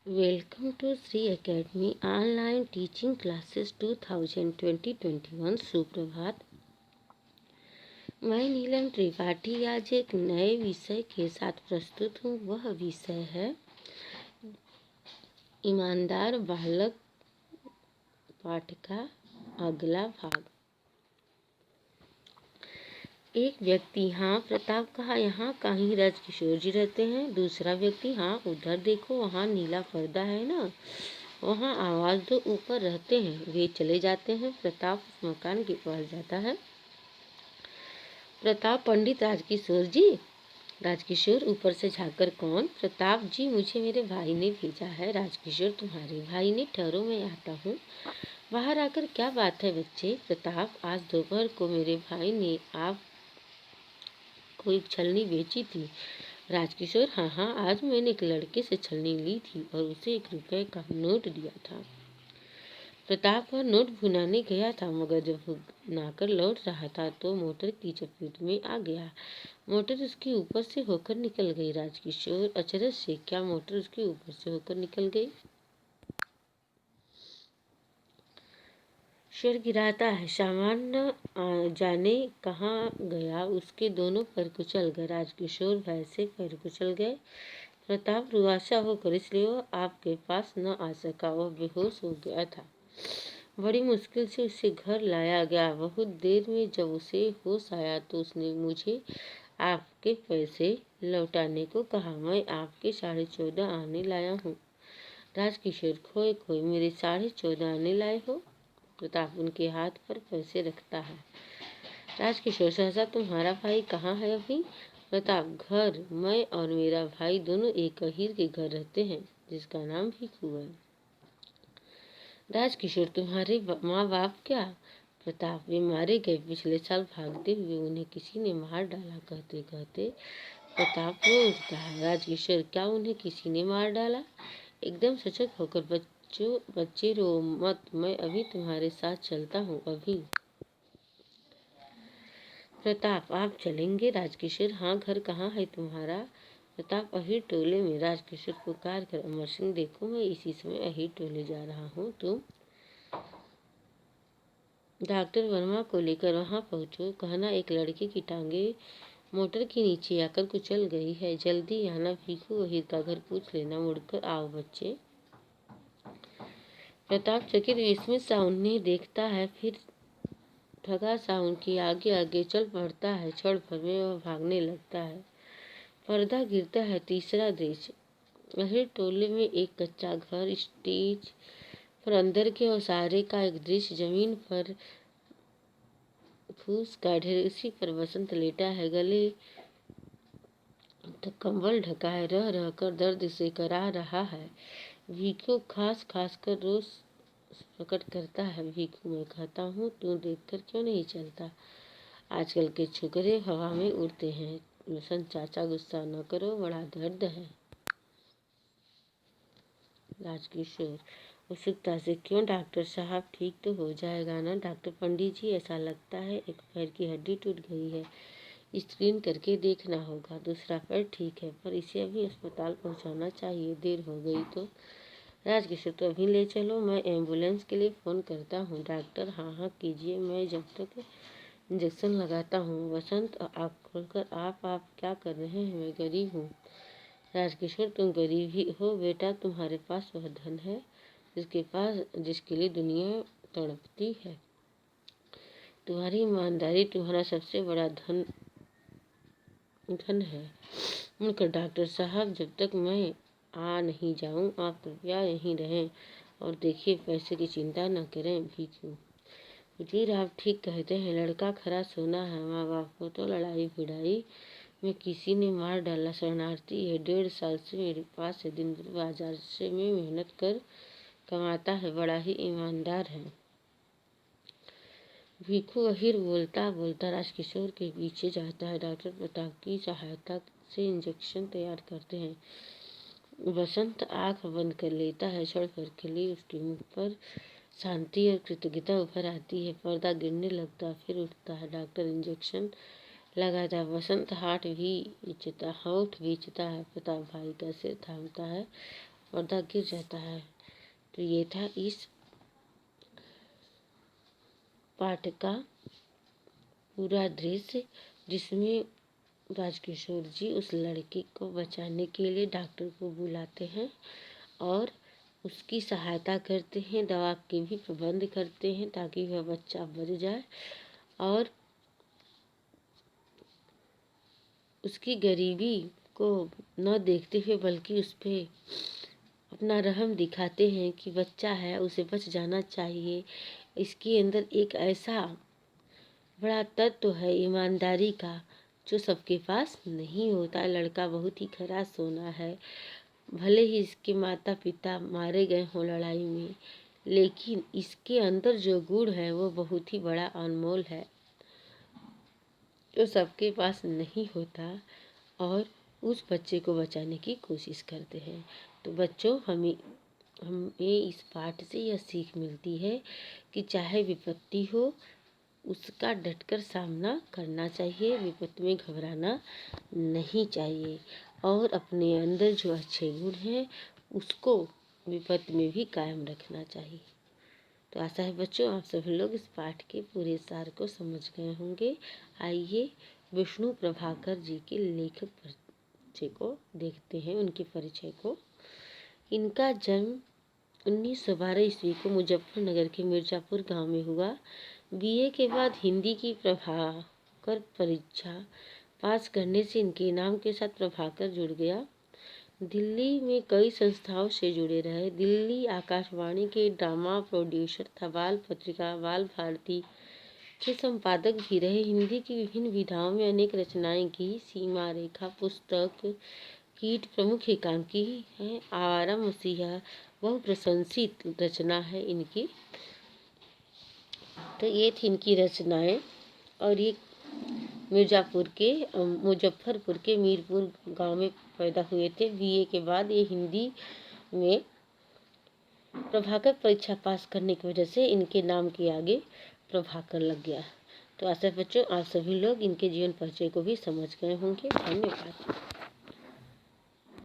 Welcome to Sri Academy Online Teaching Classes 2020-21 सुप्रभात। मैं नीलम त्रिपाठी आज एक नए विषय के साथ प्रस्तुत हूँ। वह विषय है ईमानदार बालक, पाठ का अगला भाग। एक व्यक्ति, हाँ प्रताप कहा, यहाँ कहीं राजकिशोर जी रहते हैं। दूसरा व्यक्ति, हाँ उधर देखो, वहाँ नीला पर्दा है ना, वहाँ आवाज दो, ऊपर रहते हैं। वे चले जाते हैं। प्रताप उस मकान के पास जाता है। प्रताप, पंडित राजकिशोर जी। राजकिशोर ऊपर से झांककर, कौन? प्रताप जी, मुझे मेरे भाई ने भेजा है। राजकिशोर, तुम्हारे भाई ने? ठहरो मैं आता हूँ। बाहर आकर, क्या बात है बच्चे? प्रताप, आज दोपहर को मेरे भाई ने आप को एक छलनी बेची थी। राजकिशोर, हाँ हाँ, आज मैंने एक लड़के से छलनी ली थी और उसे 1 रुपए का नोट दिया था। प्रताप, वह नोट भुनाने गया था, मगर जब भुनाकर लौट रहा था तो मोटर की चपेट में आ गया। मोटर उसके ऊपर से होकर निकल गई। राजकिशोर अचरज से, क्या मोटर उसके ऊपर से होकर निकल गई? सिर गिराता है, सामान न जाने कहाँ गया, उसके दोनों पैर कुचल गए। राजकिशोर भय से पैर कुचल गए। प्रताप रुआसा होकर, इसलिए वह आपके पास न आ सका, वह बेहोश हो गया था। बड़ी मुश्किल से उसे घर लाया गया। बहुत देर में जब उसे होश आया तो उसने मुझे आपके पैसे लौटाने को कहा। मैं आपके 14.5 आने लाया हूँ। राजकिशोर खोए खोए, मेरे 14.5 आने लाए हो? प्रताप उनके हाथ पर पैसे रखता है। राजकिशोर, सहसा तुम्हारा भाई कहाँ है अभी? प्रताप, घर। मैं और मेरा भाई दोनों एक अहीर के घर रहते हैं, जिसका नाम भीखू है। राजकिशोर, तुम्हारे माँ बाप क्या? प्रताप, वे मारे गए पिछले साल भागते हुए, उन्हें किसी ने मार डाला। कहते कहते प्रताप रो उठता है। राजकिशोर, क्या उन्हें किसी ने मार डाला? एकदम सचक होकर, बच्चे रो मत, मैं अभी तुम्हारे साथ चलता हूँ, अभी। प्रताप, आप चलेंगे? राजकिशोर, हाँ, घर कहाँ है तुम्हारा? प्रताप, अहीर टोले में। राजकिशोर पुकार कर, अमर सिंह देखो, मैं इसी समय अहीर टोले जा रहा हूँ, तुम डॉक्टर वर्मा को लेकर वहाँ पहुँचो। कहना एक लड़के की टांगे मोटर के नीचे आकर कुचल गई है, जल्दी आना। भीखू अहीर का घर पूछ लेना, मुड़कर आओ बच्चे। प्रताप चकित विस्मित सा उन्हें देखता है, फिर ठगा सा उनके आगे आगे चल पड़ता है। क्षण भर में वह भागने लगता है। पर्दा गिरता है। तीसरा दृश्य। अहीर टोले में एक कच्चा घर, स्टेज पर अंदर के ओसारे का एक दृश्य, जमीन पर फूस का ढेर, उसी पर बसंत लेटा है, गले कंबल ढका है, रह रह कर दर्द से करा रहा है। भीखू खास खास कर रोज प्रकट करता है। भीखू, मैं कहता हूँ, तू देखकर क्यों नहीं चलता? आजकल के छुकरे हवा में उड़ते हैं। बसंत चाचा, गुस्सा न करो, बड़ा दर्द है। राजकिशोर उत्सुकता से, क्यों डॉक्टर साहब, ठीक तो हो जाएगा ना? डॉक्टर, पंडित जी, ऐसा लगता है एक पैर की हड्डी टूट गई है, स्क्रीन करके देखना होगा। दूसरा पैर ठीक है, पर इसे अभी अस्पताल पहुंचाना चाहिए, देर हो गई तो। राजकिशोर, तो अभी ले चलो, मैं एम्बुलेंस के लिए फ़ोन करता हूँ। डॉक्टर, हाँ हाँ कीजिए, मैं जब तक इंजेक्शन लगाता हूँ। बसंत आँख खोलकर, आप क्या कर रहे हैं? मैं गरीब हूँ। राजकिशोर, तुम गरीब ही हो बेटा, तुम्हारे पास वह धन है जिसके लिए दुनिया तड़पती है। तुम्हारी ईमानदारी तुम्हारा सबसे बड़ा धन है। मुड़कर, डॉक्टर साहब, जब तक मैं आ नहीं जाऊं, आप कृपया यहीं रहें और देखिए, पैसे की चिंता न करें। भीखू, हुजूर आप ठीक कहते हैं, लड़का खरा सोना है। माँ बाप को तो लड़ाई भिड़ाई में किसी ने मार डाला। शरणार्थी है, 1.5 साल से मेरे पास है, दिन भर बाजार से में मेहनत कर कमाता है, बड़ा ही ईमानदार है। भीखू अहीर बोलता बोलता राजकिशोर के पीछे जाता है। डॉक्टर प्रताप की सहायता से इंजेक्शन तैयार करते हैं। बसंत आंख बंद कर लेता है। क्षण भर के लिए उसके मुख पर शांति और कृतज्ञता उभर आती है। पर्दा गिरने लगता, फिर उठता है। डॉक्टर इंजेक्शन लगाता। बसंत होठ भींचता है। प्रताप भाई का सिर थामता है पर्दा गिर जाता है। तो ये था इस पाठ का पूरा दृश्य, जिसमें राजकिशोर जी उस लड़की को बचाने के लिए डॉक्टर को बुलाते हैं और उसकी सहायता करते हैं, दवा के भी प्रबंध करते हैं ताकि वह बच्चा बच जाए, और उसकी गरीबी को न देखते हुए बल्कि उस पर अपना रहम दिखाते हैं कि बच्चा है, उसे बच जाना चाहिए। इसके अंदर एक ऐसा बड़ा तत्व है ईमानदारी का, जो सबके पास नहीं होता है। लड़का बहुत ही खरा सोना है, भले ही इसके माता पिता मारे गए हों लड़ाई में, लेकिन इसके अंदर जो गुण है वो बहुत ही बड़ा अनमोल है, जो सबके पास नहीं होता, और उस बच्चे को बचाने की कोशिश करते हैं। तो बच्चों, हमें इस पाठ से यह सीख मिलती है कि चाहे विपत्ति हो, उसका डटकर सामना करना चाहिए, विपत्ति में घबराना नहीं चाहिए, और अपने अंदर जो अच्छे गुण हैं उसको विपत्ति में भी कायम रखना चाहिए। तो आशा है बच्चों, आप सभी लोग इस पाठ के पूरे सार को समझ गए होंगे। आइए विष्णु प्रभाकर जी के लेखक परिचय को देखते हैं, उनके परिचय को। इनका जन्म 1912 ईस्वी को मुजफ्फरनगर के मिर्जापुर गांव में हुआ। बीए के बाद हिंदी की प्रभाकर परीक्षा पास करने से इनके नाम के साथ प्रभाकर जुड़ गया। दिल्ली में कई संस्थाओं से जुड़े रहे। दिल्ली आकाशवाणी के ड्रामा प्रोड्यूसर था। बाल पत्रिका बाल भारती के संपादक भी रहे। हिंदी की विभिन्न विधाओं में अनेक रचनाएं की। सीमा रेखा पुस्तक, कीट प्रमुख एकांकी है। आवारा मसीहा बहु प्रशंसित रचना है इनकी। तो ये थी इनकी रचनाएं, और ये मुजफ्फरपुर के मीरपुर गांव में पैदा हुए थे। बीए के बाद ये हिंदी में प्रभाकर परीक्षा पास करने की वजह से इनके नाम के आगे प्रभाकर लग गया। तो आशा बच्चों, आप सभी लोग इनके जीवन परिचय को भी समझ गए होंगे। धन्यवाद।